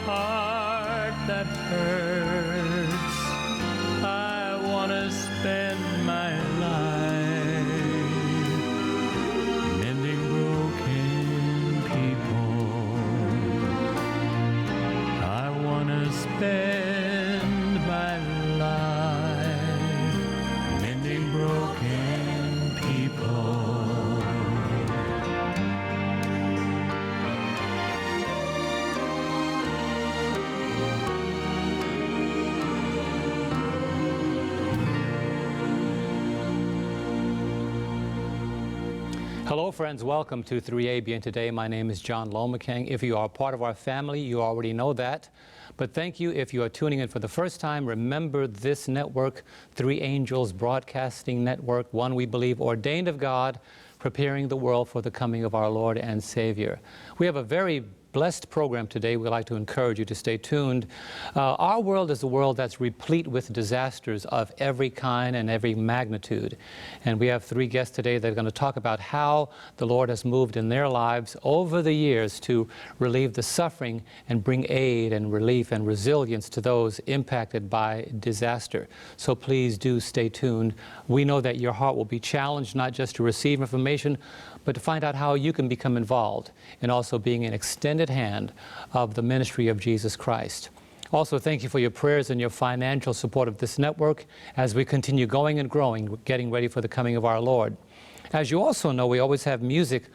heart that hurts. I want to spend my life mending broken people. I want to spend my life mending broken people. Hello friends, welcome to 3AB, and today my name is John Lomacang. If you are part of our family, you already know that. But thank you if you are tuning in for the first time. Remember this network, Three Angels Broadcasting Network, one we believe ordained of God, preparing the world for the coming of our Lord and Savior. We have a very blessed program today. We'd like to encourage you to stay tuned. Our world is a world that's replete with disasters of every kind and every magnitude. And we have three guests today that are going to talk about how the Lord has moved in their lives over the years to relieve the suffering and bring aid and relief and resilience to those impacted by disaster. So please do stay tuned. We know that your heart will be challenged not just to receive information, but to find out how you can become involved in also being an extended hand of the ministry of Jesus Christ. Also, thank you for your prayers and your financial support of this network as we continue going and growing, getting ready for the coming of our Lord. As you also know, we always have music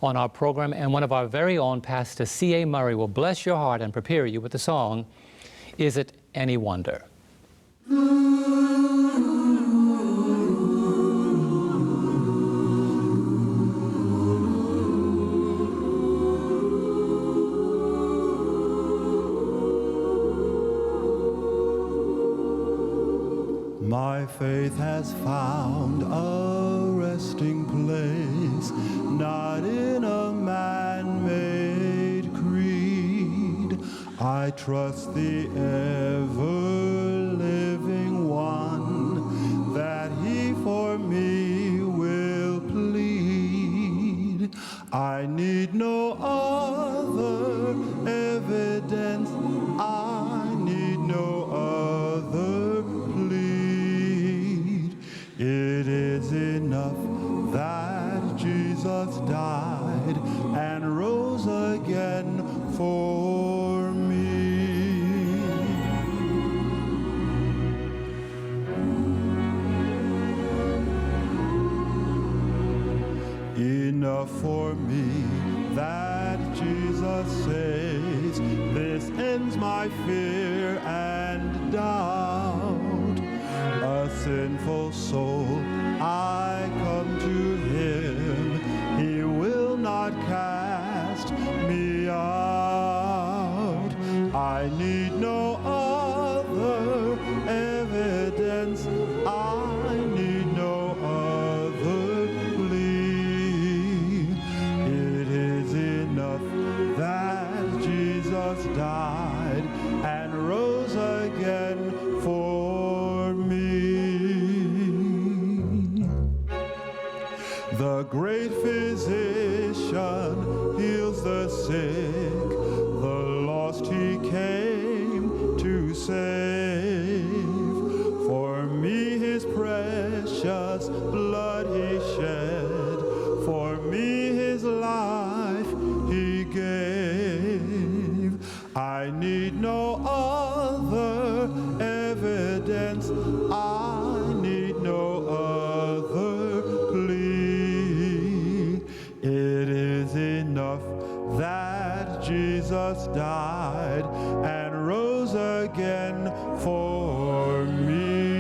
on our program, and one of our very own, Pastor C.A. Murray, will bless your heart and prepare you with the song, Is It Any Wonder? My faith has found a resting place, not in a man-made creed. I trust the ever-living one, that he for me will plead. I need no other evidence, I need no other plea. It is enough that Jesus died and rose again for me. Enough for me that Jesus says, this ends my fear and doubt. A sinful soul, I come to him, he will not cast me out. I need no other evidence, I need no other plea. It is enough that Jesus died and rose again for me. The great physician heals the sick, the lost he came to save. For me his precious blood he shed, for me his life he gave. I need no other evidence, I need no other plea. It is enough that Jesus died and rose again for me.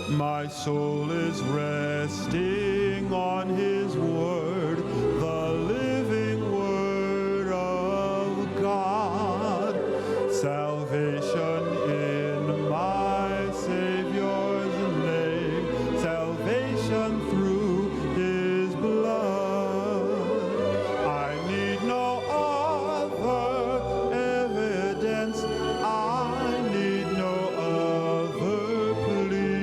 My soul is resting on his word, the living word of God. Salvation in my Savior's name, salvation through his blood. I need no other evidence, I need no other plea.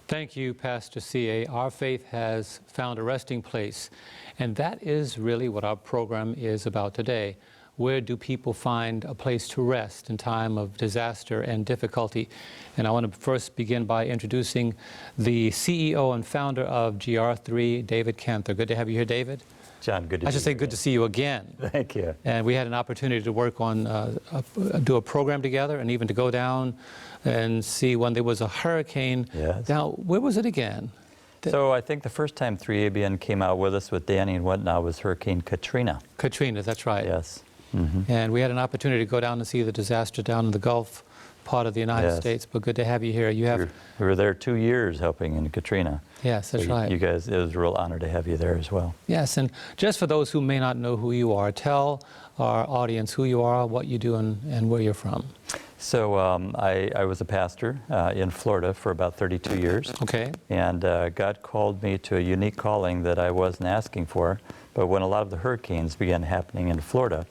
Thank you, Pastor C.A. Our faith has found a resting place, and that is really what our program is about today. Where do people find a place to rest in time of disaster and difficulty? And I want to first begin by introducing the CEO and founder of GR3, David Kenther. Good to have you here, David. John, good to see you. I should say good to see you again. Thank you. And we had an opportunity to work on, do a program together, and even to go down and see when there was a hurricane. Yes. Now, where was it again? So I think the first time 3ABN came out with us with Danny and whatnot was Hurricane Katrina. Katrina, that's right. Yes. And we had an opportunity to go down and see the disaster down in the Gulf part of the United Yes. States. But good to have you here. You have, We were there 2 years helping in Katrina. yes, that's So right. You guys, it was a real honor to have you there as well. Yes, and just for those who may not know who you are, tell our audience who you are, what you do, and where you're from. So I was a pastor in Florida for about 32 years. Okay. And God called me to a unique calling that I wasn't asking for. But when a lot of the hurricanes began happening in Florida,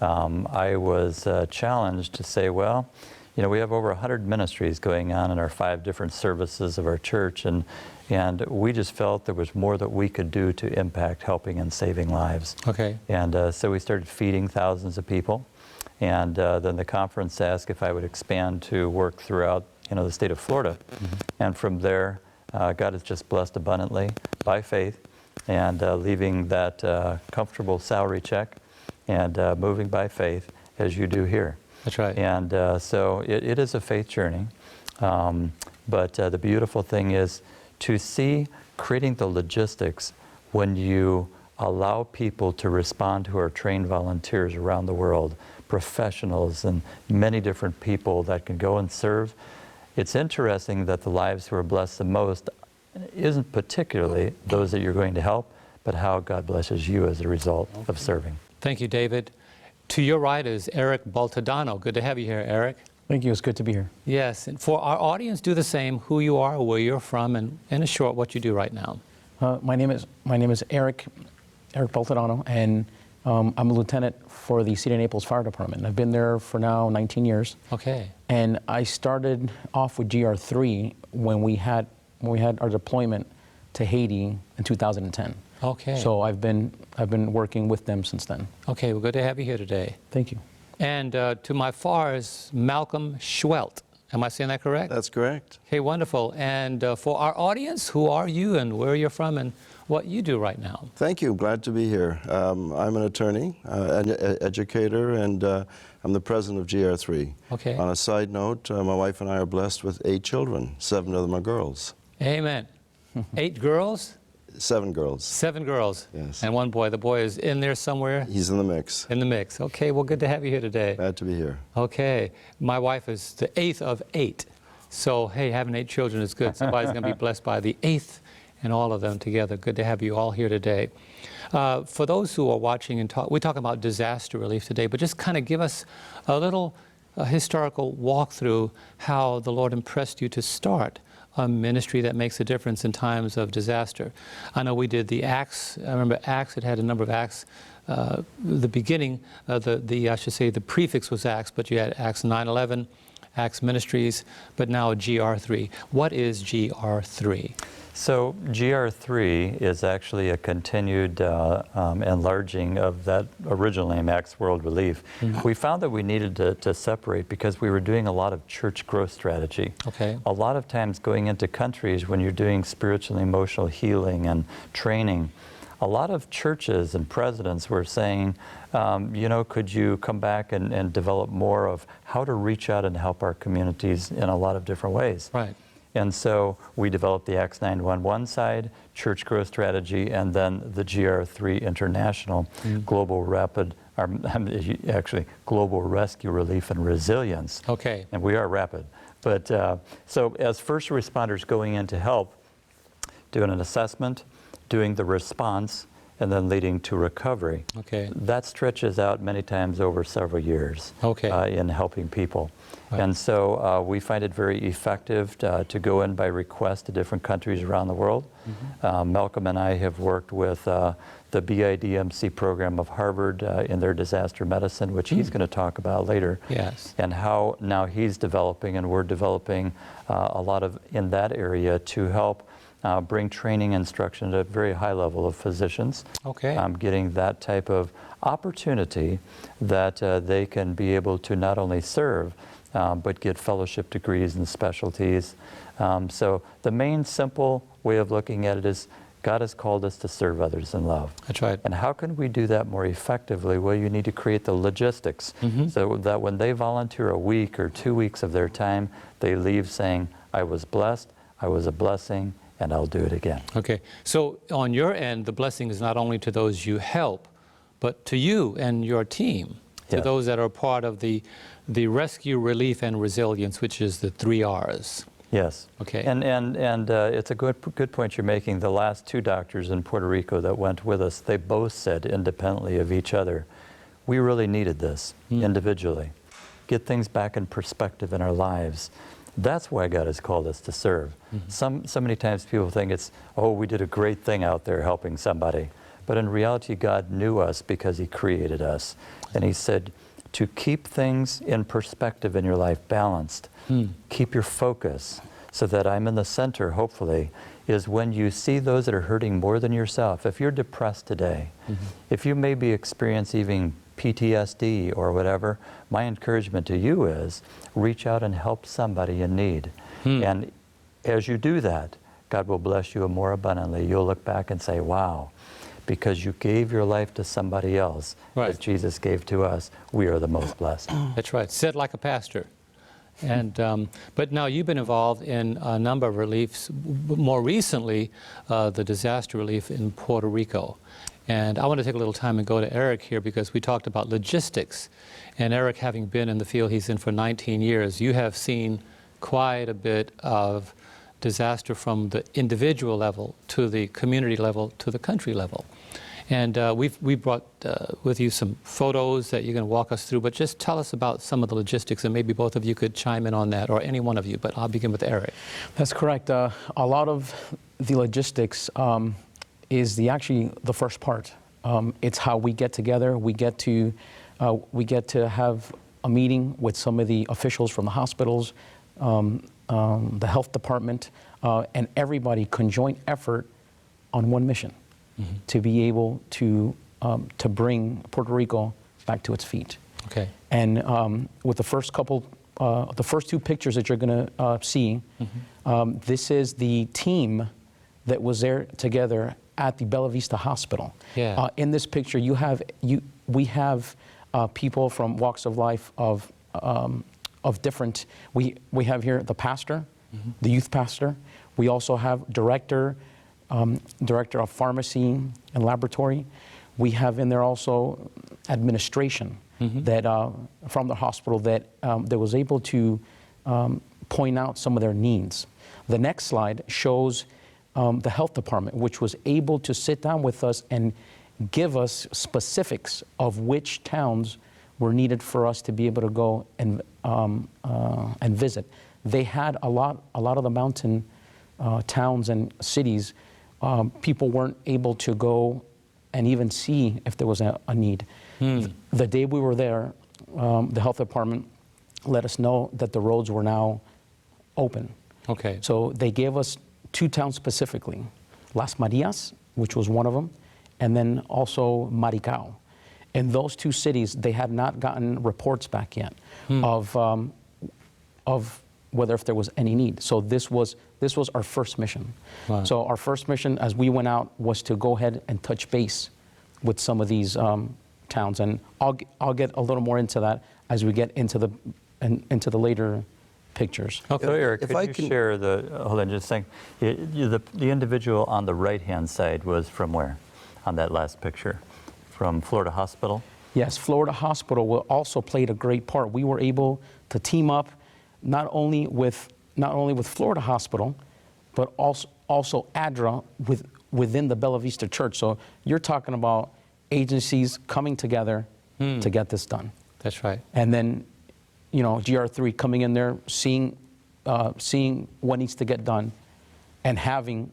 I was challenged to say, well, you know, we have over 100 ministries going on in our 5 different services of our church, and we just felt there was more that we could do to impact helping and saving lives. Okay. And so we started feeding thousands of people, and then the conference asked if I would expand to work throughout, you know, the state of Florida. And from there, God has just blessed abundantly by faith, and leaving that comfortable salary check and moving by faith as you do here. That's right. And so it is a faith journey. But the beautiful thing is to see creating the logistics when you allow people to respond who are trained volunteers around the world, professionals and many different people that can go and serve. It's interesting that the lives who are blessed the most isn't particularly those that you're going to help, but how God blesses you as a result of serving. Thank you, David. To your right is Eric Boltadano. Good to have you here, Eric. Thank you. It's good to be here. Yes, and for our audience, do the same, who you are, where you're from, and in a short, what you do right now. My name is Eric Boltadano, and I'm a lieutenant for the City of Naples Fire Department. I've been there for now 19 years. Okay. And I started off with GR3 when we had our deployment to Haiti in 2010. Okay. So I've been working with them since then. Okay, well, good to have you here today. Thank you. And to my far is Malcolm Schwelt. Am I saying that correct? That's correct. Okay, wonderful. And for our audience, who are you and where you're from and what you do right now? Thank you. Glad to be here. I'm an attorney, an educator, and I'm the president of GR3. Okay. On a side note, my wife and I are blessed with 8 children. 7 of them are girls. Amen. 8 girls? 7 girls. 7 girls. Yes. And 1 boy. The boy is in there somewhere? He's in the mix. In the mix. Okay, well, good to have you here today. Glad to be here. Okay. My wife is the 8th of 8. So, hey, having 8 children is good. Somebody's going to be blessed by the 8th and all of them together. Good to have you all here today. For those who are watching and we're talking about disaster relief today, but just kind of give us a little historical walkthrough how the Lord impressed you to start a ministry that makes a difference in times of disaster. I know we did the Acts. I remember Acts. It had a number of Acts. The beginning, I should say, the prefix was Acts, but you had Acts 9/11, Acts Ministries, but now GR3. What is GR3? So GR3 is actually a continued enlarging of that original name, Acts World Relief. We found that we needed to separate because we were doing a lot of church growth strategy. Okay. A lot of times going into countries when you're doing spiritual and emotional healing and training, a lot of churches and presidents were saying, you know, could you come back and develop more of how to reach out and help our communities in a lot of different ways. Right. And so we developed the Acts 911 side, church growth strategy, and then the GR3 International Global Global Rescue Relief and Resilience. Okay. And we are rapid. But so as first responders going in to help, doing an assessment, doing the response, and then leading to recovery. Okay. That stretches out many times over several years in helping people. Right. And so we find it very effective to go in by request to different countries around the world. Malcolm and I have worked with the BIDMC program of Harvard in their disaster medicine, which he's going to talk about later. Yes. And how now he's developing and we're developing a lot of in that area to help bring training instruction at a very high level of physicians. Okay. Getting that type of opportunity that they can be able to not only serve, but get fellowship degrees and specialties. So the main simple way of looking at it is God has called us to serve others in love. That's right. And how can we do that more effectively? Well, you need to create the logistics so that when they volunteer a week or 2 weeks of their time, they leave saying, I was blessed, I was a blessing, and I'll do it again. Okay. So on your end, the blessing is not only to those you help, but to you and your team, to those that are part of the rescue, relief, and resilience, which is the 3 R's. Yes. Okay. And it's a good point you're making. The last 2 doctors in Puerto Rico that went with us, they both said independently of each other, we really needed this individually. Get things back in perspective in our lives. That's why God has called us to serve. So many times people think it's, oh, we did a great thing out there helping somebody. But in reality, God knew us because He created us. And He said, to keep things in perspective in your life, balanced, keep your focus so that I'm in the center, hopefully, is when you see those that are hurting more than yourself. If you're depressed today, if you maybe experience even PTSD or whatever, my encouragement to you is reach out and help somebody in need. And as you do that, God will bless you more abundantly. You'll look back and say, wow, because you gave your life to somebody else as Jesus gave to us, we are the most blessed. That's right. Said like a pastor. And but now you've been involved in a number of reliefs, more recently the disaster relief in Puerto Rico. And I want to take a little time and go to Eric here because we talked about logistics. And Eric, having been in the field he's in for 19 years, you have seen quite a bit of disaster from the individual level to the community level to the country level. And we brought with you some photos that you're going to walk us through, but just tell us about some of the logistics, and maybe both of you could chime in on that, or any one of you, but I'll begin with Eric. That's correct. A lot of the logistics is actually the first part. It's how we get together. We get to have a meeting with some of the officials from the hospitals, the health department, and everybody conjoint effort on one mission. To be able to bring Puerto Rico back to its feet. Okay. And with the first couple, the first 2 pictures that you're going to see, this is the team that was there together at the Bella Vista Hospital. Yeah. In this picture, we have people from walks of life of different. We have here the pastor, the youth pastor. We also have director of pharmacy and laboratory. We have in there also administration that from the hospital that was able to point out some of their needs. The next slide shows the health department, which was able to sit down with us and give us specifics of which towns were needed for us to be able to go and visit. They had a lot of the mountain towns and cities. People weren't able to go and even see if there was a need. The day we were there, the health department let us know that the roads were now open. Okay. So they gave us 2 towns specifically, Las Marias, which was one of them, and then also Maricao. In those 2 cities, they had not gotten reports back yet of whether if there was any need. So this was our first mission. Wow. So our first mission as we went out was to go ahead and touch base with some of these towns, and I'll get a little more into that as we get into the later pictures. Okay. So Eric, could you share hold on just a second. The individual on the right-hand side was from where on that last picture? From Florida Hospital? Yes, Florida Hospital also played a great part. We were able to team up not only with Florida Hospital, but also ADRA within the Bella Vista Church. So you're talking about agencies coming together to get this done. That's right. And then, you know, GR3 coming in there, seeing what needs to get done, and having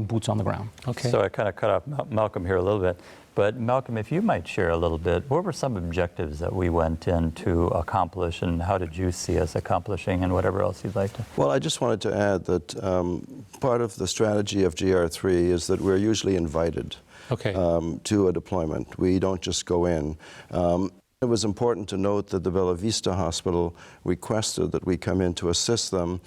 boots on the ground. Okay. So I kind of cut off Malcolm here a little bit. But Malcolm, if you might share a little bit, what were some objectives that we went in to accomplish, and how did you see us accomplishing, and whatever else you'd like to? Well, I just wanted to add that part of the strategy of GR3 is that we're usually invited to a deployment. We don't just go in. It was important to note that the Bella Vista Hospital requested that we come in to assist them.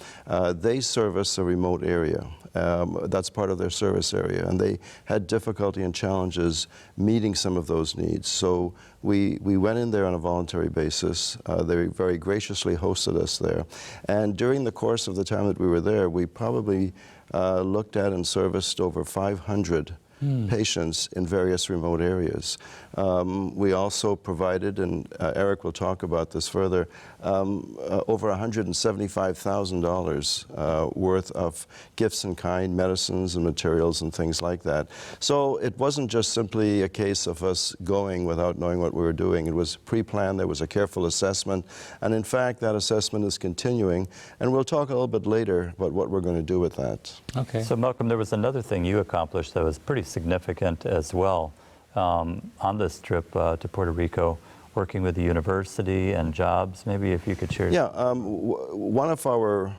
They service a remote area. That's part of their service area, and they had difficulty and challenges meeting some of those needs. So we went in there on a voluntary basis. They very graciously hosted us there. And during the course of the time that we were there, we probably looked at and serviced over 500 patients in various remote areas. We also provided, and Eric will talk about this further, over $175,000 worth of gifts in kind, medicines and materials and things like that. So it wasn't just simply a case of us going without knowing what we were doing. It was pre-planned, there was a careful assessment, and in fact that assessment is continuing, and we'll talk a little bit later about what we're going to do with that. Okay. So Malcolm, there was another thing you accomplished that was pretty significant as well on this trip to Puerto Rico, working with the university and jobs. Maybe if you could share. Yeah, one of our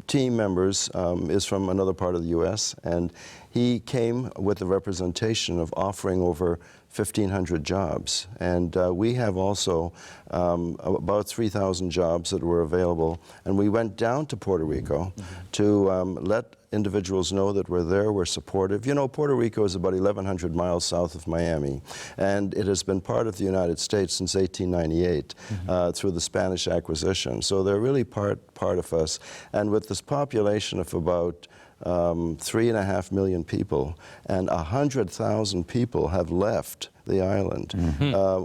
team members is from another part of the U.S., and he came with a representation of offering over 1,500 jobs. And we have also about 3,000 jobs that were available. And we went down to Puerto Rico to let individuals know that we're there, we're supportive. You know, Puerto Rico is about 1,100 miles south of Miami, and it has been part of the United States since 1898 through the Spanish acquisition. So they're really part of us. And with this population of about 3.5 million people, and 100,000 people have left the island.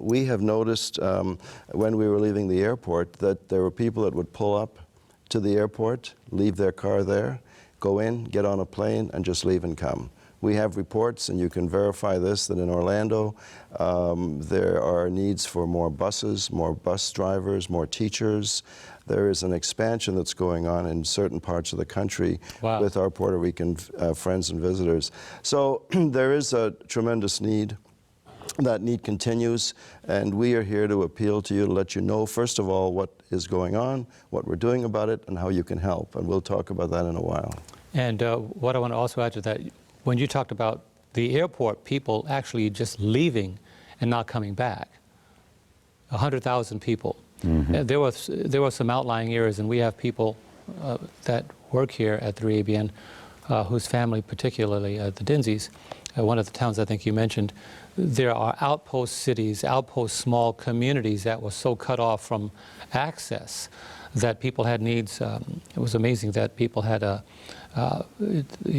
We have noticed when we were leaving the airport that there were people that would pull up to the airport, leave their car there, go in, get on a plane, and just leave and come. We have reports, and you can verify this, that in Orlando there are needs for more buses, more bus drivers, more teachers. There is an expansion that's going on in certain parts of the country with our Puerto Rican friends and visitors. So there is a tremendous need. That need continues, and we are here to appeal to you to let you know, first of all, what is going on, what we're doing about it, and how you can help. And we'll talk about that in a while. And what I want to also add to that, when you talked about the airport, people actually just leaving and not coming back, 100,000 people. There were some outlying areas, and we have people that work here at 3ABN whose family, particularly the Dinsies, one of the towns I think you mentioned, there are outpost cities, outpost small communities that were so cut off from access that people had needs. It was amazing that people had you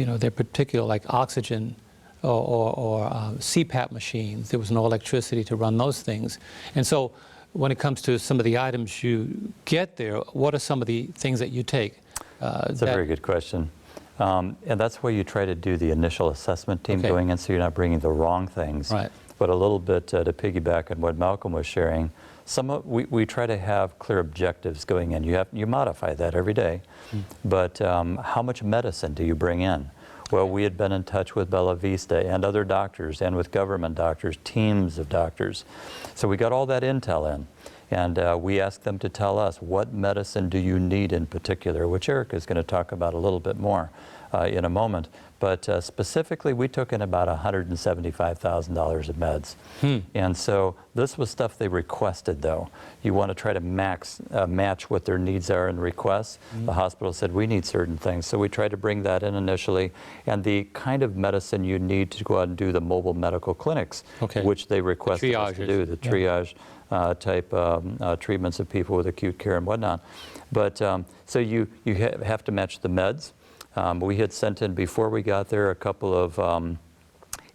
know, their particular, like oxygen or CPAP machines. There was no electricity to run those things. And so when it comes to some of the items you get there, what are some of the things that you take? That's a very good question. And that's where you try to do the initial assessment team going in, so you're not bringing the wrong things. Right. But a little bit to piggyback on what Malcolm was sharing, we try to have clear objectives going in. You modify that every day. But how much medicine do you bring in? Well, we had been in touch with Bella Vista and other doctors, and with government doctors, teams of doctors. So we got all that intel in. And we asked them to tell us, what medicine do you need in particular, which Eric is going to talk about a little bit more in a moment. But specifically, we took in about $175,000 of meds. And so this was stuff they requested, though. You want to try to match what their needs are and requests. The hospital said, we need certain things. So we tried to bring that in initially. And the kind of medicine you need to go out and do the mobile medical clinics, which they requested us to do, the triage type treatments of people with acute care and whatnot. But so you have to match the meds. We had sent in, before we got there, a couple of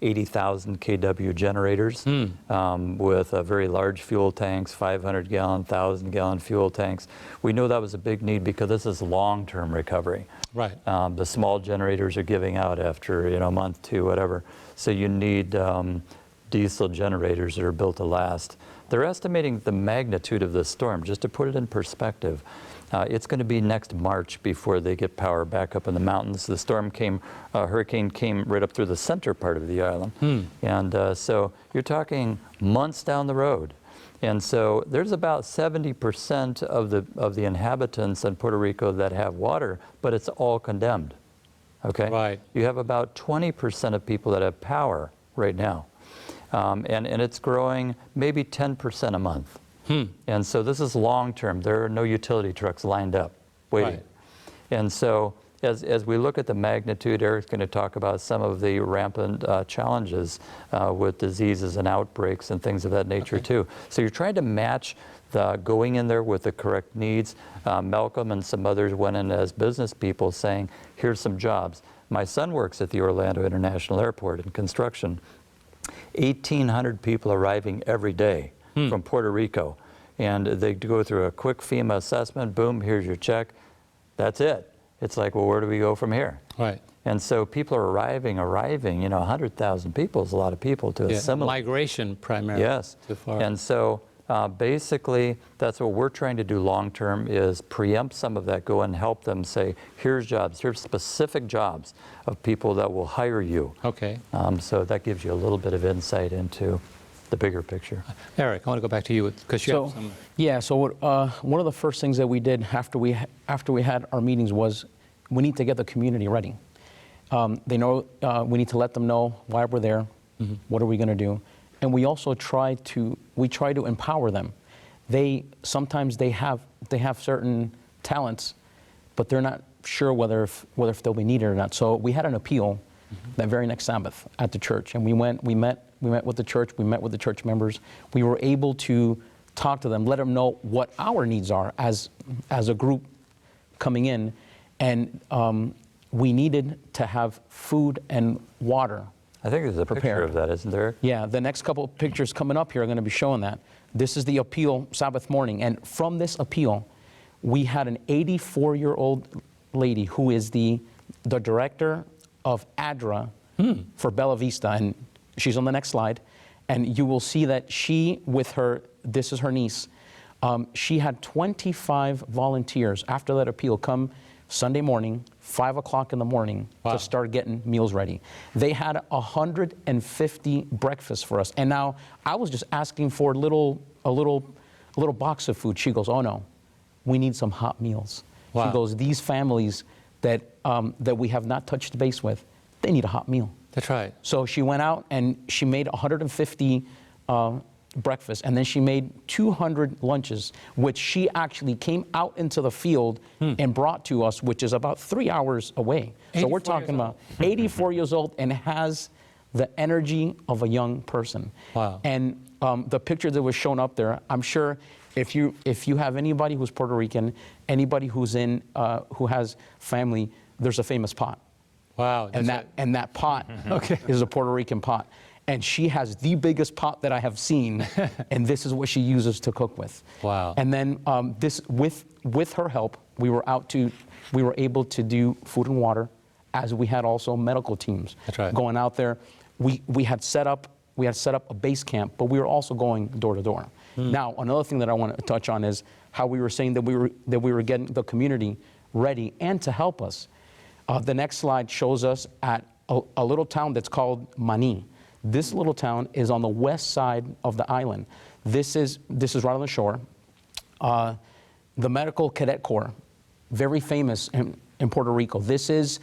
80,000 kW generators with very large fuel tanks, 500-gallon, 1,000-gallon fuel tanks. We know that was a big need because this is long-term recovery. Right. The small generators are giving out after a month, two, whatever. So you need diesel generators that are built to last. They're estimating the magnitude of this storm, just to put it in perspective. It's going to be next March before they get power back up in the mountains. The storm hurricane came right up through the center part of the island. And so you're talking months down the road. And so there's about 70% of the inhabitants in Puerto Rico that have water, but it's all condemned. Okay? Right. You have about 20% of people that have power right now. And it's growing maybe 10% a month. And so this is long term. There are no utility trucks lined up waiting. Right. And so as we look at the magnitude, Eric's going to talk about some of the rampant challenges with diseases and outbreaks and things of that nature too. So you're trying to match the going in there with the correct needs. Malcolm and some others went in as business people saying, here's some jobs. My son works at the Orlando International Airport in construction. 1,800 people arriving every day from Puerto Rico. And they go through a quick FEMA assessment, boom, here's your check. That's it. It's like, well, where do we go from here? Right. And so people are arriving, 100,000 people is a lot of people to assimilate. Migration primarily. Yes. Too far. And so basically, that's what we're trying to do long term is preempt some of that, go and help them say, here's jobs, here's specific jobs of people that will hire you. Okay. So that gives you a little bit of insight into the bigger picture. Eric, I want to go back to you because you have some. Yeah, so one of the first things that we did after we had our meetings was we need to get the community ready. They know we need to let them know why we're there, what are we going to do, and we also try to empower them. Sometimes they have certain talents, but they're not sure whether if they'll be needed or not. So we had an appeal that very next Sabbath at the church, and we met with the church, we met with the church members. We were able to talk to them, let them know what our needs are as a group coming in, and we needed to have food and water. I think there's a picture of that, isn't there? Yeah, the next couple of pictures coming up here are going to be showing that. This is the appeal Sabbath morning, and from this appeal, we had an 84-year-old lady who is the director of ADRA for Bella Vista, and she's on the next slide, and you will see that she, with her, this is her niece, she had 25 volunteers after that appeal come Sunday morning, 5 o'clock in the morning, to start getting meals ready. They had 150 breakfasts for us, and now I was just asking for a little box of food. She goes, oh no, we need some hot meals. She goes, these families that we have not touched base with, they need a hot meal. That's right. So she went out and she made 150 breakfasts, and then she made 200 lunches, which she actually came out into the field and brought to us, which is about 3 hours away. So we're talking about 84 years old and has the energy of a young person. Wow. And the picture that was shown up there, I'm sure if you have anybody who's Puerto Rican, anybody who's who has family, there's a famous pot. Wow. And that pot is a Puerto Rican pot. And she has the biggest pot that I have seen, and this is what she uses to cook with. Wow. And then with her help, we were able to do food and water, as we had also medical teams. That's right. Going out there. We had set up a base camp, but we were also going door to door. Now, another thing that I want to touch on is how we were saying that we were getting the community ready and to help us. The next slide shows us at a little town that's called Mani. This little town is on the west side of the island. This is right on the shore. The Medical Cadet Corps, very famous in Puerto Rico. This is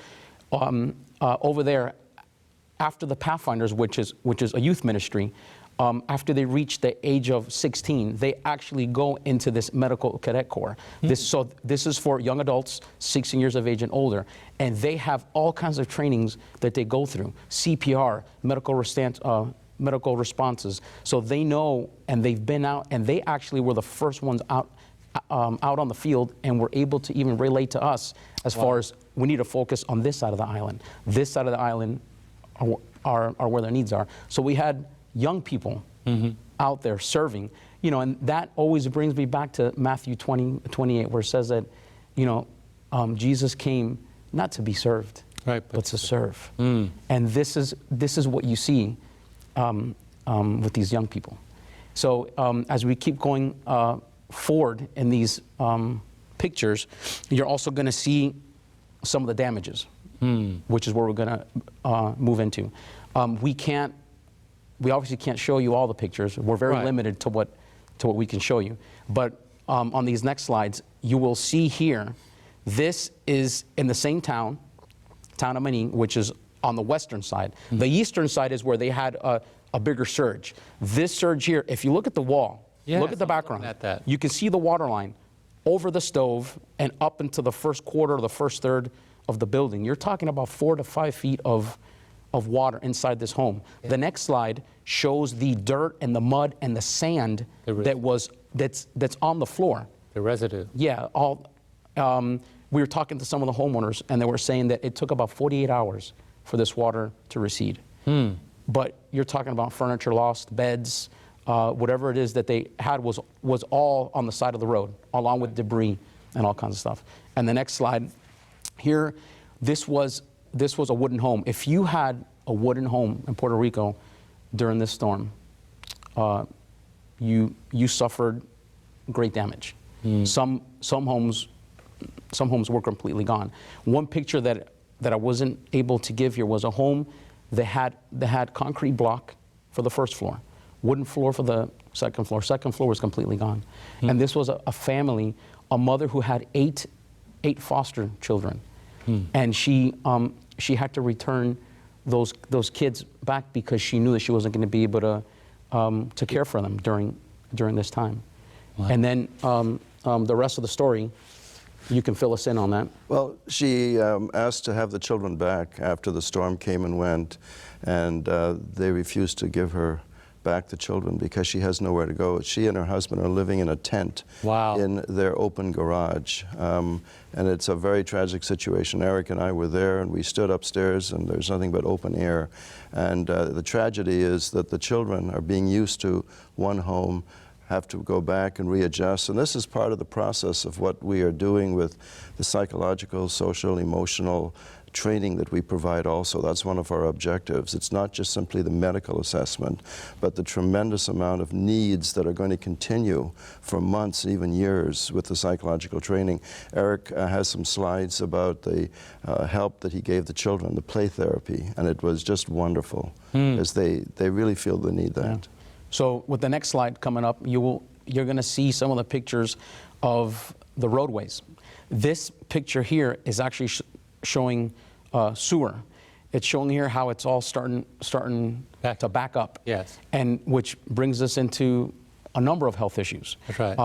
over there after the Pathfinders, which is a youth ministry. After they reach the age of 16, they actually go into this Medical Cadet Corps. This is for young adults, 16 years of age and older, and they have all kinds of trainings that they go through, CPR, medical responses. So they know, and they've been out, and they actually were the first ones out on the field, and were able to even relate to us as far as we need to focus on this side of the island. This side of the island, are where their needs are. So we had young people out there serving, you know, and that always brings me back to Matthew 20:28, where it says that, you know, Jesus came not to be served, right, but to serve. And this is what you see with these young people. So as we keep going forward in these pictures, you're also going to see some of the damages, which is where we're going to move into. We obviously can't show you all the pictures. We're very limited to what we can show you. But on these next slides, you will see here, this is in the same town of Manin, which is on the western side. The eastern side is where they had a bigger surge. This surge here, if you look at the wall, look at the background, you can see the water line over the stove and up into the first quarter or the first third of the building. You're talking about 4 to 5 feet of water inside this home. Yeah. The next slide shows the dirt and the mud and the sand that's on the floor. The residue. Yeah. We were talking to some of the homeowners, and they were saying that it took about 48 hours for this water to recede. But you're talking about furniture lost, beds, whatever it is that they had was all on the side of the road, along with debris and all kinds of stuff. And the next slide here, this was a wooden home. If you had a wooden home in Puerto Rico during this storm, you suffered great damage. Some homes were completely gone. One picture that I wasn't able to give here was a home that had concrete block for the first floor, wooden floor for the second floor. Second floor was completely gone. And this was a family, a mother who had eight foster children. And she had to return those kids back because she knew that she wasn't going to be able to care for them during this time. Wow. And then the rest of the story, you can fill us in on that. Well, she asked to have the children back after the storm came and went, and they refused to give her back the children because she has nowhere to go. She and her husband are living in a tent in their open garage. And it's a very tragic situation. Eric and I were there, and we stood upstairs, and there's nothing but open air. And the tragedy is that the children are being used to one home, have to go back and readjust. And this is part of the process of what we are doing with the psychological, social, emotional training that we provide also. That's one of our objectives. It's not just simply the medical assessment, but the tremendous amount of needs that are going to continue for months and even years with the psychological training. Eric has some slides about the help that he gave the children, the play therapy, and it was just wonderful as they really feel the need that. Yeah. So with the next slide coming up, you're going to see some of the pictures of the roadways. This picture here is actually showing sewer. It's showing here how it's all starting to back up. Yes. And which brings us into a number of health issues. That's right.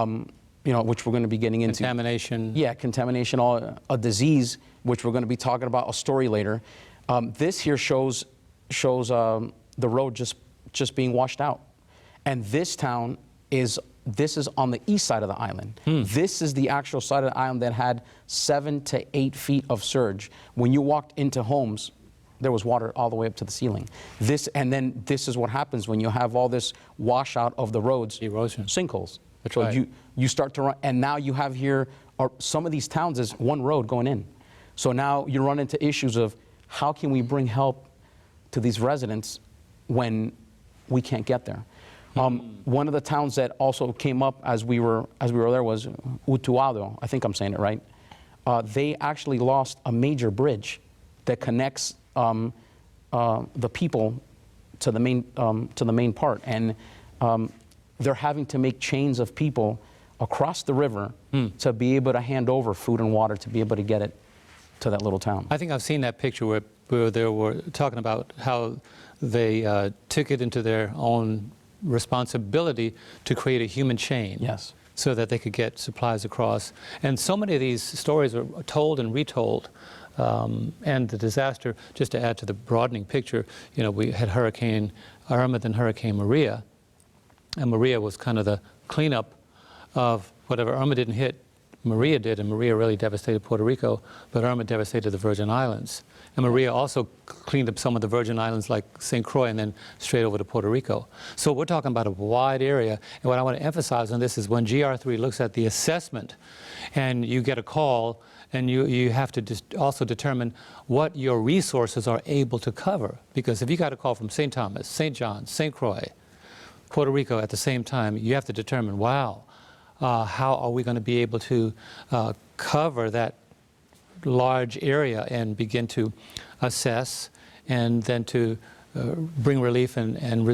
You know, which we're going to be getting into. Contamination. Yeah, contamination, a disease, which we're going to be talking about a story later. This here shows the road just being washed out. And this town is on the east side of the island. This is the actual side of the island that had 7 to 8 feet of surge. When you walked into homes, there was water all the way up to the ceiling. And then this is what happens when you have all this washout of the roads. Erosion. Sinkholes. That's so right. You start to run, and now you have here, some of these towns is one road going in. So now you run into issues of how can we bring help to these residents when we can't get there. One of the towns that also came up as we were there was Utuado. I think I'm saying it right. They actually lost a major bridge that connects the people to the main part, and they're having to make chains of people across the river to be able to hand over food and water to be able to get it to that little town. I think I've seen that picture where they were talking about how they took it into their own responsibility to create a human chain. Yes. So that they could get supplies across. And so many of these stories are told and retold. And the disaster, just to add to the broadening picture, you know, we had Hurricane Irma, then Hurricane Maria. And Maria was kind of the cleanup of whatever. Irma didn't hit Maria did, and Maria really devastated Puerto Rico, but Irma devastated the Virgin Islands. And Maria also cleaned up some of the Virgin Islands like St. Croix and then straight over to Puerto Rico. So we're talking about a wide area. And what I want to emphasize on this is when GR3 looks at the assessment and you get a call, and you have to also determine what your resources are able to cover. Because if you got a call from St. Thomas, St. John's, St. Croix, Puerto Rico at the same time, you have to determine, wow, how are we going to be able to cover that large area and begin to assess and then to bring relief and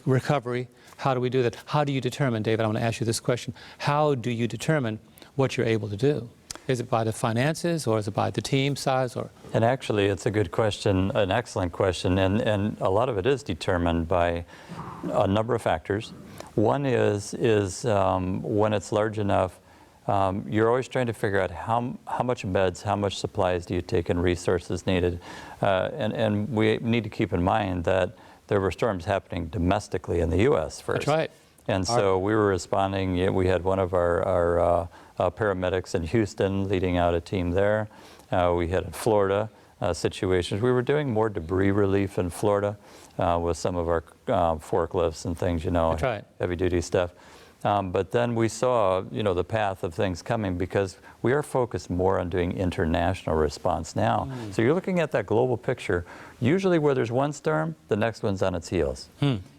recovery. How do we do that? How do you determine, David, I want to ask you this question, how do you determine what you're able to do? Is it by the finances, or is it by the team size? Or? And actually, it's a good question, an excellent question, and a lot of it is determined by a number of factors. One is when it's large enough, you're always trying to figure out how much beds, how much supplies do you take, and resources needed. And we need to keep in mind that there were storms happening domestically in the U.S. first. That's right. And so we were responding. We had one of our paramedics in Houston leading out a team there. We had in Florida situations. We were doing more debris relief in Florida with some of our forklifts and things, That's right. heavy duty stuff. But then we saw, the path of things coming because we are focused more on doing international response now. So you're looking at that global picture. Usually where there's one storm, the next one's on its heels.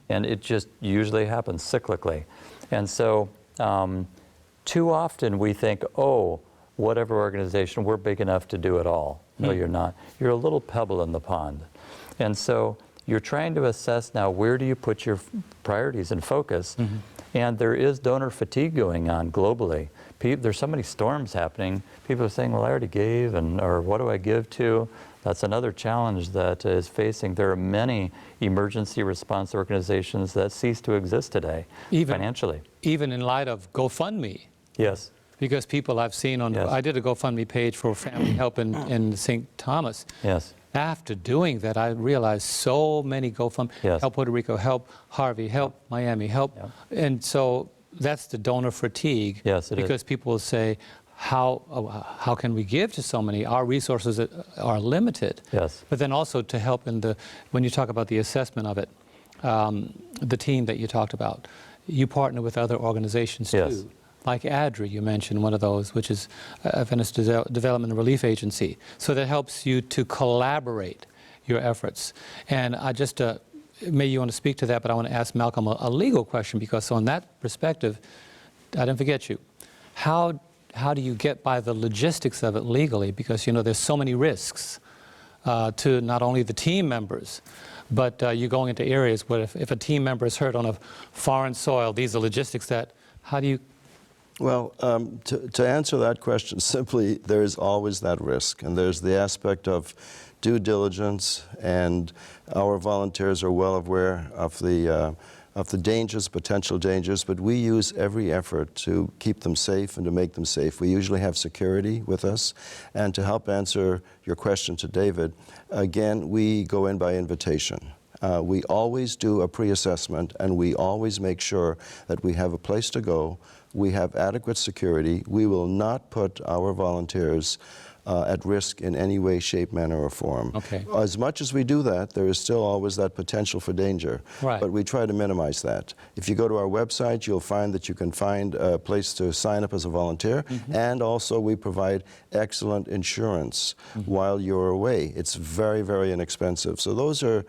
And it just usually happens cyclically. And so too often we think, oh, whatever organization, we're big enough to do it all. No, you're not. You're a little pebble in the pond. And so you're trying to assess now, where do you put your priorities and focus? And there is donor fatigue going on globally. There's so many storms happening. People are saying, well, I already gave, or what do I give to? That's another challenge that is facing. There are many emergency response organizations that cease to exist today, financially. Even in light of GoFundMe. Yes. Because people I've seen on, I did a GoFundMe page for family help in St. Thomas. Yes. After doing that, I realized so many GoFundMe, help Puerto Rico, help Harvey, help Miami, help. And so that's the donor fatigue. Yes, it is. Because people will say, how can we give to so many? Our resources are limited. Yes. But then also to help when you talk about the assessment of it, the team that you talked about, you partner with other organizations too. Like ADRI, you mentioned one of those, which is Venice Development and Relief Agency. So that helps you to collaborate your efforts. And I just, maybe you want to speak to that, but I want to ask Malcolm a legal question, because on that perspective, I didn't forget you. How do you get by the logistics of it legally? Because, there's so many risks to not only the team members, but you're going into areas where if a team member is hurt on a foreign soil, these are logistics that, how do you? Well, to answer that question simply, there is always that risk, and there's the aspect of due diligence, and our volunteers are well aware of the dangers, potential dangers, but we use every effort to keep them safe and to make them safe. We usually have security with us, and to help answer your question to David, again, we go in by invitation. We always do a pre-assessment, and we always make sure that we have a place to go. We have adequate security. We will not put our volunteers at risk in any way, shape, manner, or form. Okay. As much as we do that, there is still always that potential for danger. Right. But we try to minimize that. If you go to our website, you'll find that you can find a place to sign up as a volunteer, and also we provide excellent insurance while you're away. It's very, very inexpensive. So those are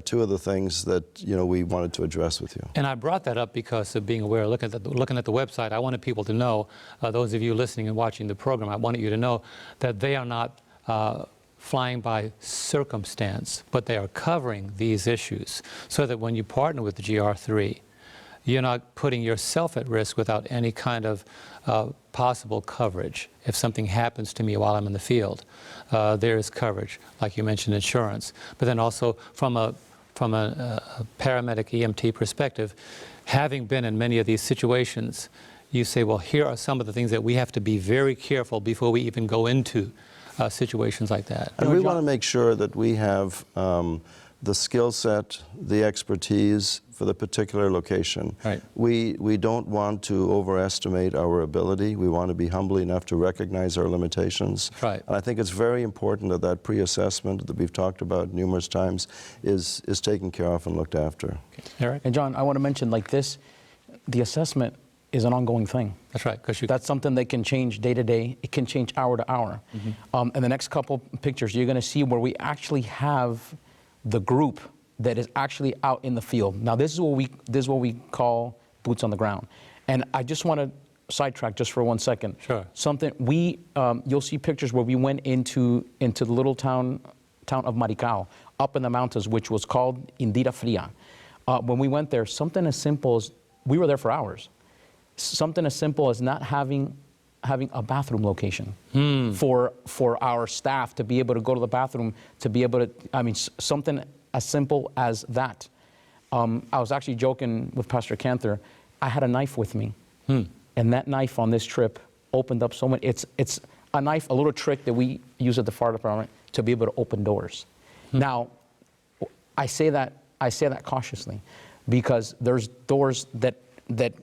two of the things that we wanted to address with you. And I brought that up because of being aware, looking at the website. I wanted people to know, those of you listening and watching the program, I wanted you to know that they are not flying by circumstance, but they are covering these issues so that when you partner with the GR3, you're not putting yourself at risk without any kind of possible coverage. If something happens to me while I'm in the field, there is coverage, like you mentioned, insurance. But then also from a paramedic EMT perspective, having been in many of these situations, you say, well, here are some of the things that we have to be very careful before we even go into situations like that. And we want to make sure that we have the skill set, the expertise for the particular location. Right. We don't want to overestimate our ability. We want to be humble enough to recognize our limitations. Right. And I think it's very important that that pre-assessment that we've talked about numerous times is taken care of and looked after. Eric? And John, I want to mention like this, the assessment is an ongoing thing. That's right, because That's something that can change day to day. It can change hour to hour. In the next couple pictures, you're going to see where we actually have the group that is actually out in the field. Now, this is what we call boots on the ground. And I just want to sidetrack just for 1 second. Sure. Something you'll see pictures where we went into the little town of Maricao, up in the mountains, which was called Indira Fria. When we went there, something as simple as we were there for hours. Something as simple as not having a bathroom location for our staff to be able to go to the bathroom, to be able to, something as simple as that. I was actually joking with Pastor Canther. I had a knife with me, and that knife on this trip opened up so many. It's a knife, a little trick that we use at the fire department to be able to open doors. Now, I say that cautiously, because there's doors that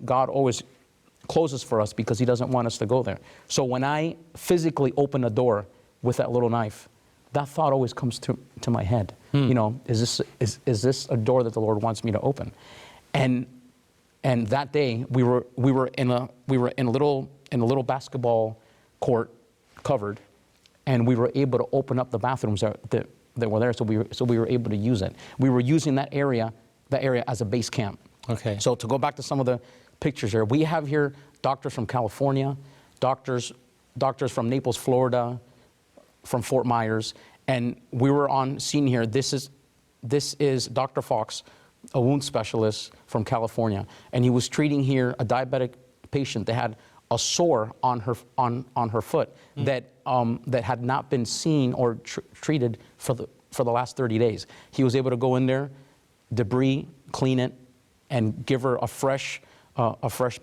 God always closes for us because He doesn't want us to go there. So when I physically open a door with that little knife, that thought always comes to my head. You know, is this a door that the Lord wants me to open? And that day we were in a little basketball court covered, and we were able to open up the bathrooms that were there, so we were able to use it. We were using that area as a base camp. Okay. So to go back to some of the pictures here, we have here doctors from California, doctors from Naples, Florida, from Fort Myers, and we were on scene here. This is Dr. Fox, a wound specialist from California, and he was treating here a diabetic patient that had a sore on her foot that had not been seen or treated for the last 30 days. He was able to go in there, debris, clean it, and give her a fresh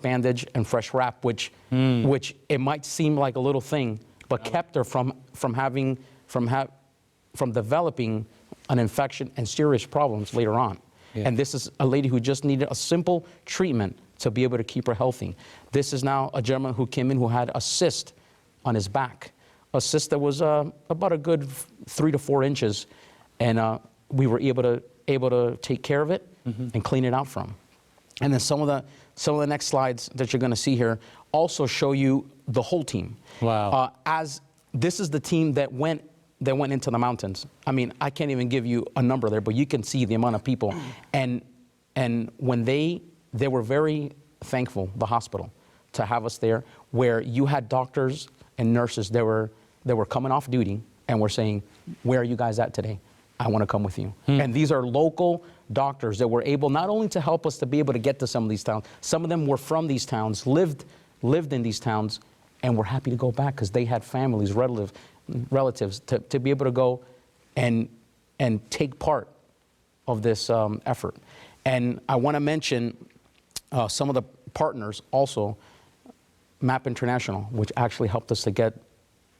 bandage and fresh wrap, which it might seem like a little thing, but kept her from developing an infection and serious problems later on. Yeah. And this is a lady who just needed a simple treatment to be able to keep her healthy. This is now a gentleman who came in who had a cyst on his back, a cyst that was about a good 3 to 4 inches, and we were able to take care of it and clean it out from. And then some of the next slides that you're going to see here also show you the whole team. Wow. As this is the team that went into the mountains. I mean, I can't even give you a number there, but you can see the amount of people. And when they were very thankful, the hospital, to have us there, where you had doctors and nurses that were coming off duty and were saying, "Where are you guys at today? I want to come with you." And these are local doctors that were able not only to help us to be able to get to some of these towns, some of them were from these towns, lived in these towns, and were happy to go back because they had families, relatives to be able to go and take part of this effort. And I want to mention some of the partners also, MAP International, which actually helped us to get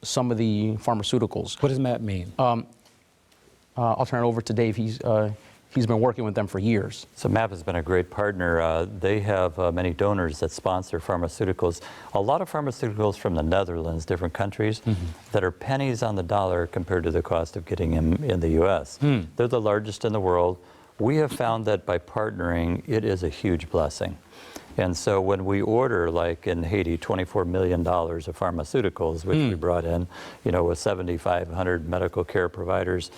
some of the pharmaceuticals. What does MAP mean? I'll turn it over to Dave. He's been working with them for years. So MAP has been a great partner. They have many donors that sponsor pharmaceuticals. A lot of pharmaceuticals from the Netherlands, different countries, that are pennies on the dollar compared to the cost of getting them in the U.S. They're the largest in the world. We have found that by partnering, it is a huge blessing. And so when we order, like in Haiti, $24 million of pharmaceuticals, which we brought in, with 7,500 medical care providers,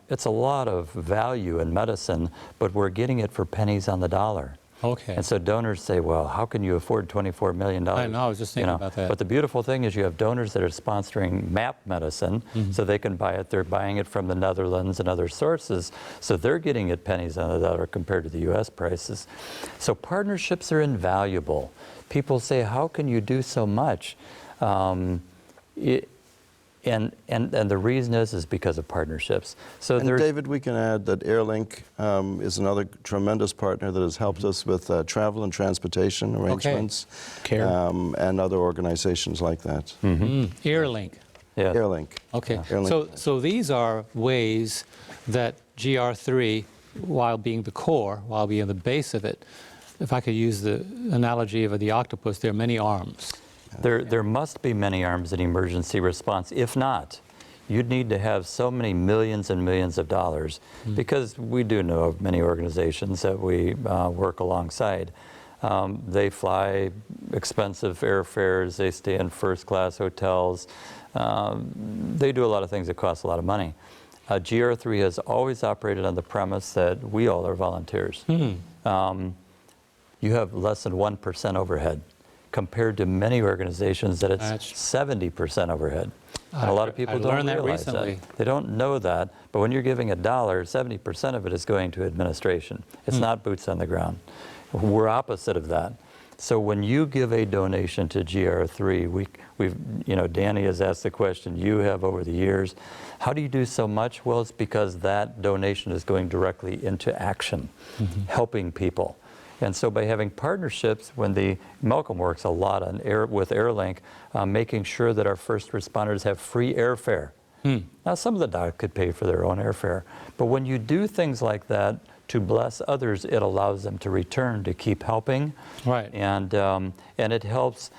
it's a lot of value in medicine, but we're getting it for pennies on the dollar. Okay. And so donors say, well, how can you afford $24 million? I know, I was just thinking about that. But the beautiful thing is you have donors that are sponsoring MAP medicine, so they can buy it. They're buying it from the Netherlands and other sources, so they're getting it pennies on the dollar compared to the U.S. prices. So partnerships are invaluable. People say, how can you do so much? And the reason is because of partnerships. So and David, we can add that Airlink is another tremendous partner that has helped us with travel and transportation arrangements, and other organizations like that. Airlink. Yeah. Airlink. Okay. Airlink. So these are ways that GR3, while being the core, while being the base of it, if I could use the analogy of the octopus, there are many arms. There must be many arms in emergency response. If not, you'd need to have so many millions and millions of dollars, because we do know of many organizations that we work alongside. They fly expensive airfares, they stay in first-class hotels. They do a lot of things that cost a lot of money. GR3 has always operated on the premise that we all are volunteers. You have less than 1% overhead, compared to many organizations that it's 70% overhead. And a lot of people don't realize that. They don't know that, but when you're giving $1, 70% of it is going to administration. It's not boots on the ground. We're opposite of that. So when you give a donation to GR3, Danny has asked the question you have over the years, how do you do so much? Well, it's because that donation is going directly into action, helping people. And so by having partnerships, Malcolm works a lot on with Airlink, making sure that our first responders have free airfare. Now, some of the docs could pay for their own airfare, but when you do things like that to bless others, it allows them to return, to keep helping. Right. And it helps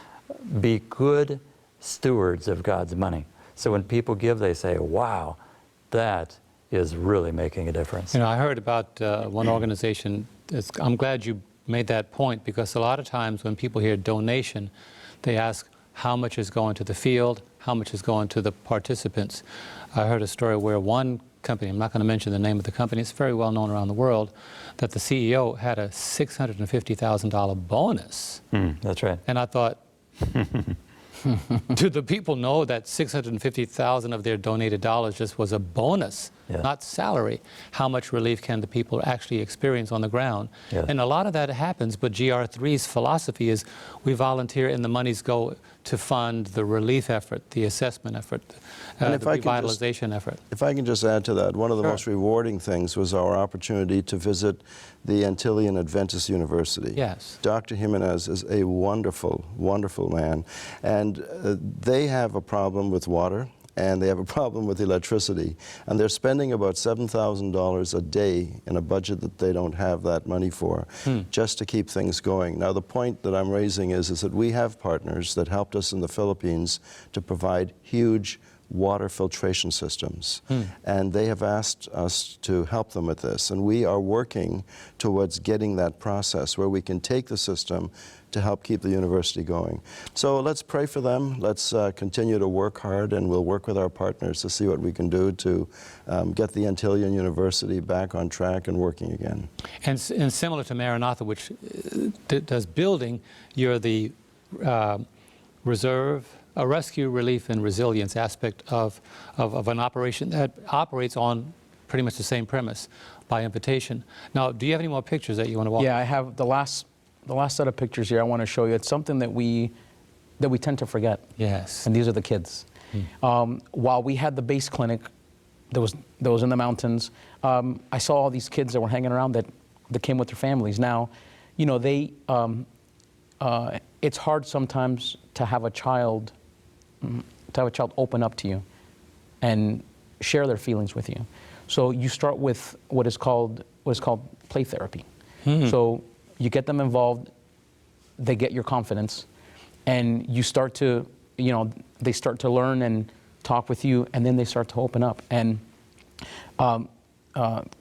be good stewards of God's money. So when people give, they say, wow, that is really making a difference. You know, I heard about one organization. I'm glad you made that point, because a lot of times when people hear donation, they ask how much is going to the field, how much is going to the participants. I heard a story where one company, I'm not going to mention the name of the company, it's very well known around the world, that the CEO had a $650,000 bonus. That's right. And I thought, do the people know that $650,000 of their donated dollars just was a bonus, not salary? How much relief can the people actually experience on the ground? And a lot of that happens, but GR3's philosophy is we volunteer and the monies go to fund the relief effort, the assessment effort, the revitalization effort. If I can just add to that, one of the most rewarding things was our opportunity to visit the Antillean Adventist University. Yes. Dr. Jimenez is a wonderful, wonderful man, and they have a problem with water, and they have a problem with electricity, and they're spending about $7,000 a day in a budget that they don't have that money for, just to keep things going. Now, the point that I'm raising is that we have partners that helped us in the Philippines to provide huge water filtration systems, and they have asked us to help them with this, and we are working towards getting that process where we can take the system to help keep the university going. So let's pray for them, let's continue to work hard, and we'll work with our partners to see what we can do to get the Antillean University back on track and working again. And similar to Maranatha, which does building, you're the rescue, relief, and resilience aspect of an operation that operates on pretty much the same premise, by invitation. Now, do you have any more pictures that you want to walk? Yeah, I have the last set of pictures here I want to show you. It's something that we tend to forget. Yes. And these are the kids. While we had the base clinic that was in the mountains, I saw all these kids that were hanging around that came with their families. Now, you know, it's hard sometimes to have a child open up to you and share their feelings with you. So you start with what is called play therapy. So you get them involved, they get your confidence, and you start to, they start to learn and talk with you, and then they start to open up. And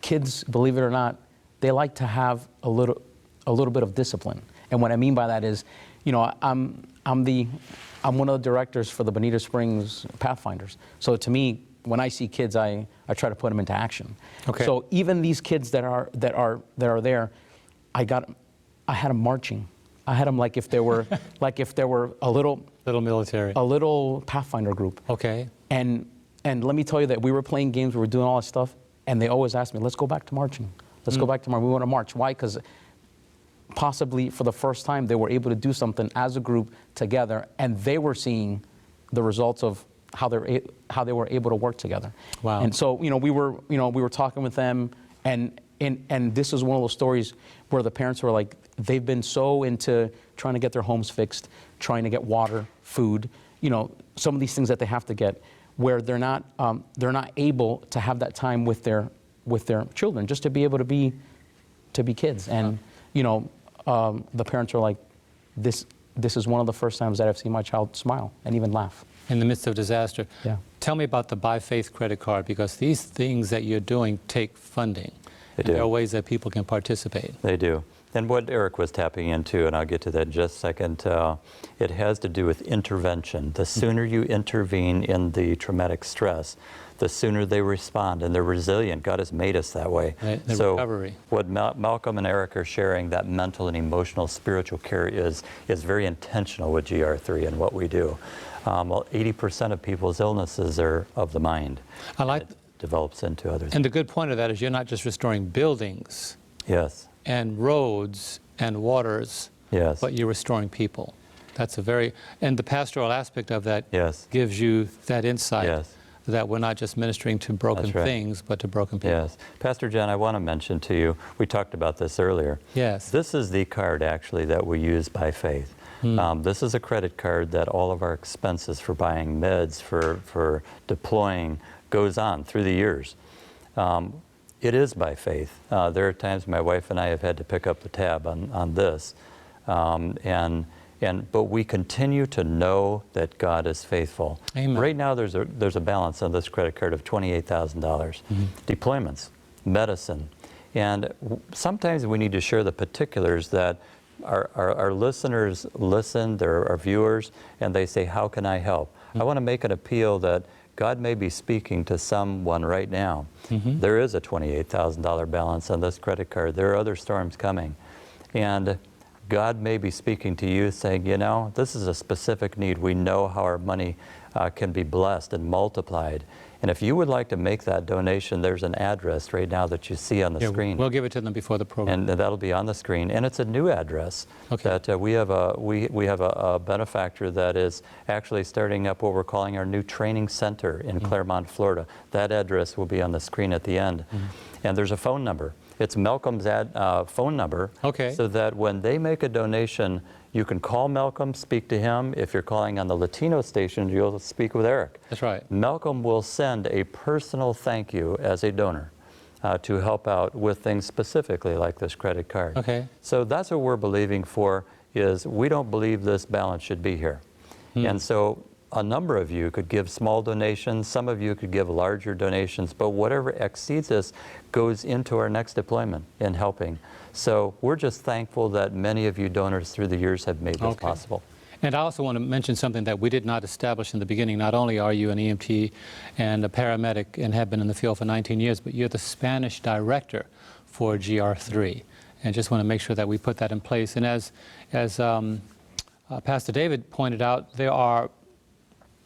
kids, believe it or not, they like to have a little bit of discipline. And what I mean by that is, I'm one of the directors for the Bonita Springs Pathfinders. So to me, when I see kids, I try to put them into action. Okay. So even these kids that are there, I had them marching. I had them like if they were a little military, a little Pathfinder group. Okay. And let me tell you that we were playing games, we were doing all that stuff, and they always asked me, "Let's go back to marching. Let's go back to marching. We want to march." Why? Because possibly for the first time they were able to do something as a group together, and they were seeing the results of how they were able to work together. Wow. And so we were talking with them, and this is one of those stories where the parents were like, they've been so into trying to get their homes fixed, trying to get water, food, some of these things that they have to get, where they're not able to have that time with their with their children, just to be able to be kids. And the parents are like, this is one of the first times that I've seen my child smile and even laugh. In the midst of disaster. Yeah. Tell me about the By Faith credit card, because these things that you're doing take funding. They do. There are ways that people can participate. They do. And what Eric was tapping into, and I'll get to that in just a second, it has to do with intervention. The sooner you intervene in the traumatic stress, the sooner they respond, and they're resilient. God has made us that way. Right, the so recovery. What Malcolm and Eric are sharing, that mental and emotional spiritual care is very intentional with GR3 and what we do. Well, 80% of people's illnesses are of the mind. I like. It develops into other things. And the good point of that is you're not just restoring buildings Yes. and roads and waters, Yes. but you're restoring people. That's a very, and the pastoral aspect of that Yes. gives you that insight Yes. that we're not just ministering to broken That's right. things, but to broken people. Yes. Pastor John, I want to mention to you, we talked about this earlier. Yes. This is the card actually that we use by faith. This is a credit card that all of our expenses for buying meds, for deploying, goes on through the years. It is by faith. There are times my wife and I have had to pick up the tab on this. But we continue to know that God is faithful. Amen. Right now there's a balance on this credit card of $28,000. Deployments, medicine. And sometimes we need to share the particulars that our listeners listen, our viewers, and they say, how can I help? I want to make an appeal that God may be speaking to someone right now. There is a $28,000 balance on this credit card. There are other storms coming. And God may be speaking to you saying, you know, this is a specific need. We know how our money can be blessed and multiplied. And if you would like to make that donation, there's an address right now that you see on the screen. We'll give it to them before the program. And that'll be on the screen. And it's a new address that we have a benefactor that is actually starting up what we're calling our new training center in Claremont, Florida. That address will be on the screen at the end. And there's a phone number. It's Malcolm's phone number. So that when they make a donation, you can call Malcolm, speak to him. If you're calling on the Latino station, you'll speak with Eric. That's right. Malcolm will send a personal thank you as a donor to help out with things specifically like this credit card. So that's what we're believing for, is we don't believe this balance should be here. And so a number of you could give small donations, some of you could give larger donations, but whatever exceeds this goes into our next deployment in helping. So we're just thankful that many of you donors through the years have made this possible. And I also want to mention something that we did not establish in the beginning. Not only are you an EMT and a paramedic and have been in the field for 19 years, but you're the Spanish director for GR3. And just want to make sure that we put that in place. And as Pastor David pointed out, there are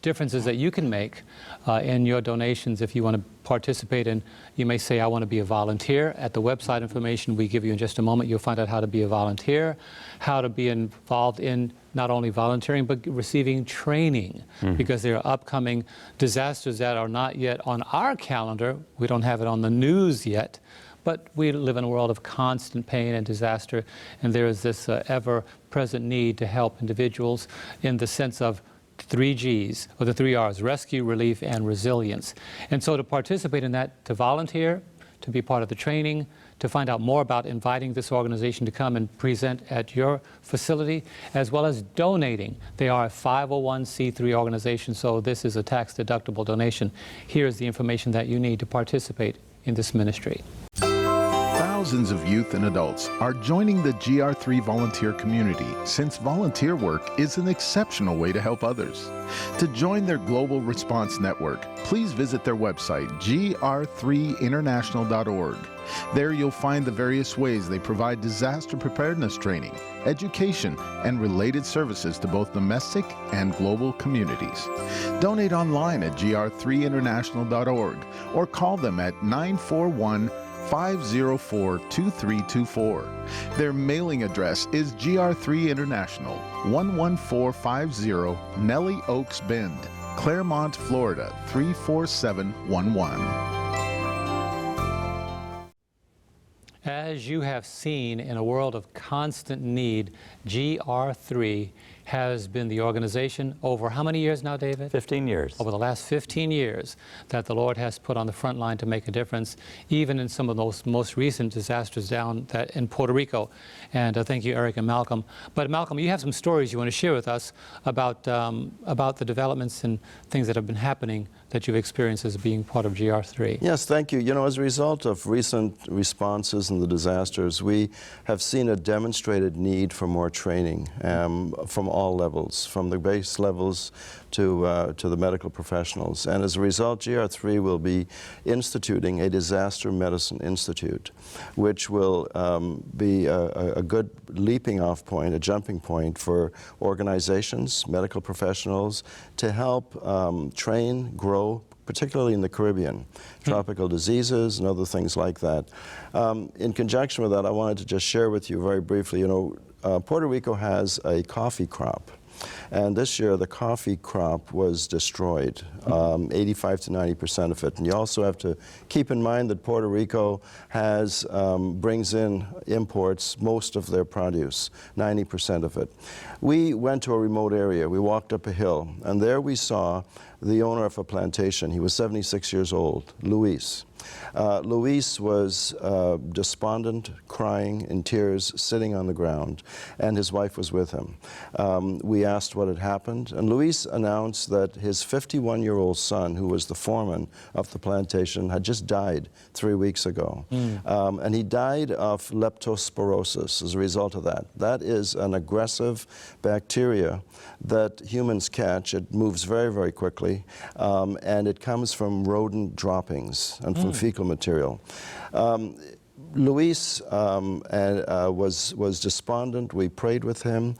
differences that you can make in your donations if you want to participate in. You may say, I want to be a volunteer. At the website information we give you in just a moment, you'll find out how to be a volunteer, how to be involved in not only volunteering, but receiving training, because there are upcoming disasters that are not yet on our calendar. We don't have it on the news yet, but we live in a world of constant pain and disaster, and there is this ever-present need to help individuals in the sense of 3 Gs, or the 3 Rs, rescue, relief, and resilience. And so to participate in that, to volunteer, to be part of the training, to find out more about inviting this organization to come and present at your facility, as well as donating. They are a 501c3 organization, so this is a tax-deductible donation. Here's the information that you need to participate in this ministry. Thousands of youth and adults are joining the GR3 volunteer community, since volunteer work is an exceptional way to help others. To join their global response network, please visit their website, gr3international.org. There you'll find the various ways they provide disaster preparedness training, education, and related services to both domestic and global communities. Donate online at gr3international.org or call them at 941-504-2324. Their mailing address is GR3 International, 11450 Nellie Oaks Bend, Claremont, Florida, 34711. As as you have seen, in a world of constant need, GR3 has been the organization over how many years now, David? 15 years. Over the last 15 years that the Lord has put on the front line to make a difference, even in some of those most recent disasters down in Puerto Rico. And thank you, Eric and Malcolm. But Malcolm, you have some stories you want to share with us about the developments and things that have been happening that you've experienced as being part of GR3. Yes, thank you. You know, as a result of recent responses and the disasters, we have seen a demonstrated need for more training from all levels, from the base levels to the medical professionals. And as a result, GR3 will be instituting a disaster medicine institute, which will be a good leaping off point, a jumping point for organizations, medical professionals, to help train, grow, particularly in the Caribbean, tropical diseases and other things like that. In conjunction with that, I wanted to just share with you very briefly, you know, Puerto Rico has a coffee crop. And this year, the coffee crop was destroyed, 85 to 90% of it. And you also have to keep in mind that Puerto Rico brings in imports most of their produce, 90% of it. We went to a remote area. We walked up a hill, and there we saw the owner of a plantation. He was 76 years old, Luis. Luis was despondent, crying, in tears, sitting on the ground, and his wife was with him. We asked what had happened, and Luis announced that his 51-year-old son, who was the foreman of the plantation, had just died 3 weeks ago. And he died of leptospirosis as a result of that. That is an aggressive bacteria that humans catch. It moves very, very quickly, and it comes from rodent droppings and from fecal material. Luis was despondent. We prayed with him.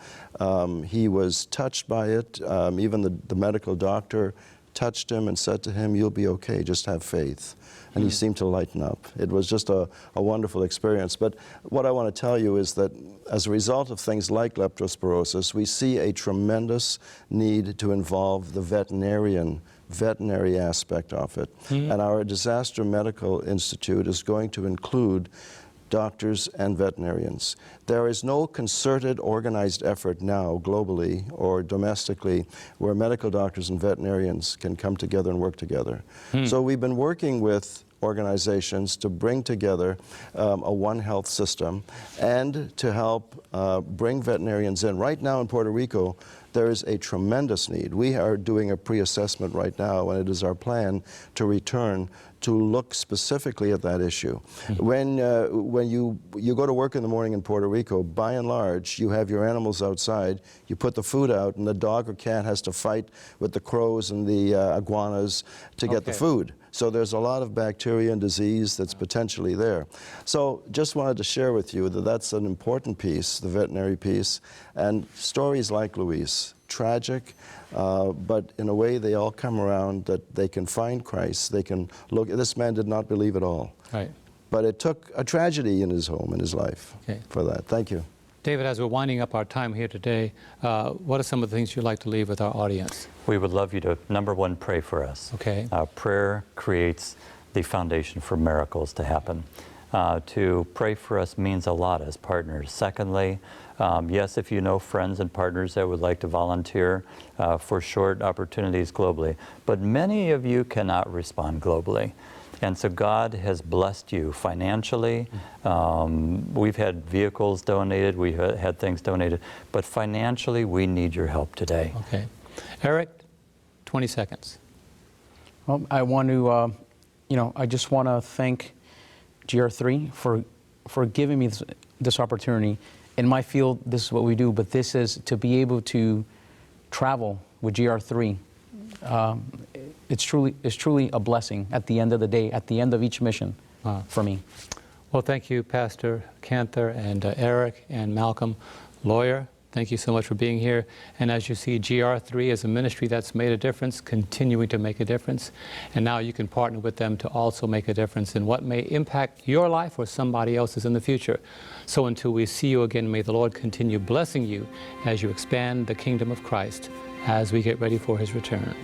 He was touched by it. Even the medical doctor touched him and said to him, "You'll be okay, just have faith." And he seemed to lighten up. It was just a wonderful experience. But what I want to tell you is that as a result of things like leptospirosis, we see a tremendous need to involve the veterinary aspect of it. And our Disaster Medical Institute is going to include doctors and veterinarians. There is no concerted, organized effort now globally or domestically where medical doctors and veterinarians can come together and work together. So we've been working with organizations to bring together a One Health system and to help bring veterinarians in. Right now in Puerto Rico, there is a tremendous need. We are doing a pre-assessment right now, and it is our plan to return to look specifically at that issue. When you go to work in the morning in Puerto Rico, by and large, you have your animals outside, you put the food out, and the dog or cat has to fight with the crows and the iguanas to get the food. So there's a lot of bacteria and disease that's potentially there. So just wanted to share with you that that's an important piece, the veterinary piece, and stories like Luis, tragic, but in a way they all come around that they can find Christ. They can look, this man did not believe at all. Right. But it took a tragedy in his home, in his life for that. Thank you. David, as we're winding up our time here today, what are some of the things you'd like to leave with our audience? We would love you to, number one, pray for us. Okay. Prayer creates the foundation for miracles to happen. To pray for us means a lot as partners. Secondly, yes, if you know friends and partners that would like to volunteer for short opportunities globally, but many of you cannot respond globally. And so God has blessed you financially. We've had vehicles donated, we've had things donated, but financially we need your help today. Okay. Eric, 20 seconds. Well, I want to, I just want to thank GR3 for giving me this opportunity. In my field, this is what we do, but this is to be able to travel with GR3. It's truly a blessing at the end of the day, at the end of each mission for me. Well, thank you, Pastor Canther and Eric and Malcolm. Lawyer, thank you so much for being here. And as you see, GR3 is a ministry that's made a difference, continuing to make a difference. And now you can partner with them to also make a difference in what may impact your life or somebody else's in the future. So until we see you again, may the Lord continue blessing you as you expand the kingdom of Christ as we get ready for His return.